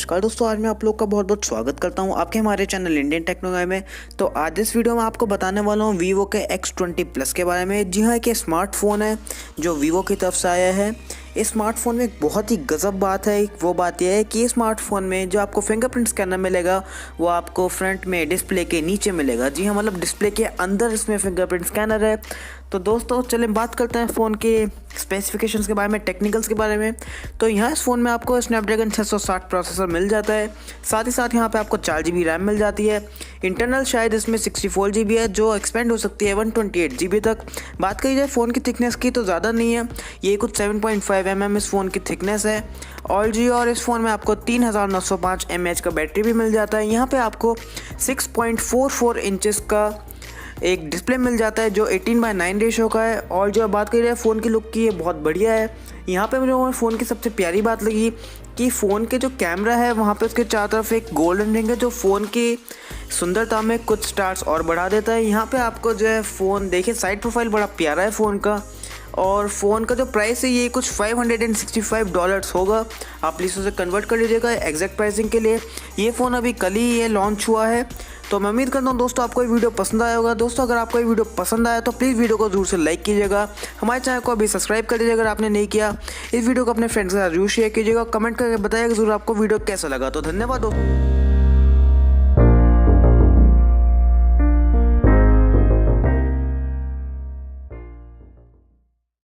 नमस्कार दोस्तों, आज मैं आप लोग का बहुत बहुत स्वागत करता हूं आपके हमारे चैनल इंडियन टेक्नोलॉजी में। तो आज इस वीडियो में आपको बताने वाला हूं वीवो के X20 प्लस के बारे में। जी हाँ, एक स्मार्टफोन है जो वीवो की तरफ से आया है। इस स्मार्टफोन में एक बहुत ही गजब बात है, वो बात यह है कि इस स्मार्टफोन में जो आपको फिंगरप्रिंट स्कैनर मिलेगा वो आपको फ्रंट में डिस्प्ले के नीचे मिलेगा। जी हाँ, मतलब डिस्प्ले के अंदर इसमें फिंगरप्रिंट स्कैनर है। तो दोस्तों चलें बात करते हैं फ़ोन के स्पेसिफिकेशंस के बारे में, टेक्निकल्स के बारे में। तो यहाँ इस फ़ोन में आपको स्नैपड्रैगन 660 प्रोसेसर मिल जाता है। साथ ही साथ यहाँ पे आपको 4 GB रैम मिल जाती है। इंटरनल शायद इसमें 64 GB है, जो एक्सपेंड हो सकती है 128 GB तक। बात करी जाए फ़ोन की थिकनेस की तो ज़्यादा नहीं है, ये कुछ 7.5 mm इस फ़ोन की थिकनेस है। और इस फ़ोन में आपको 3905 mAh का बैटरी भी मिल जाता है। यहाँ पर आपको 6.44 इंचेस का एक डिस्प्ले मिल जाता है जो 18:9 रेशो का है। और जो बात करी जाए फ़ोन की लुक की, ये बहुत बढ़िया है। यहाँ पे मुझे फ़ोन की सबसे प्यारी बात लगी कि फ़ोन के जो कैमरा है वहाँ पे उसके चारों तरफ एक गोल्डन रिंग है जो फ़ोन की सुंदरता में कुछ स्टार्स और बढ़ा देता है। यहाँ पे आपको जो है फ़ोन देखिए, साइड प्रोफाइल बड़ा प्यारा है फ़ोन का। और फ़ोन का जो प्राइस है ये कुछ $565 होगा। आप प्लीज़ उसे कन्वर्ट कर लीजिएगा एग्जैक्ट प्राइसिंग के लिए। ये फ़ोन अभी कल ही ये लॉन्च हुआ है। तो मैं उम्मीद करता हूँ दोस्तों आपको ये वीडियो पसंद आया होगा। दोस्तों अगर आपको ये वीडियो पसंद आया तो प्लीज़ वीडियो को ज़रूर से लाइक कीजिएगा। हमारे चैनल को अभी सब्सक्राइब कर लीजिएगा अगर आपने नहीं किया। इस वीडियो को अपने फ्रेंड्स के साथ जरूर शेयर कीजिएगा। कमेंट करके बताइएगा ज़रूर आपको वीडियो कैसा लगा। तो धन्यवाद दोस्तों।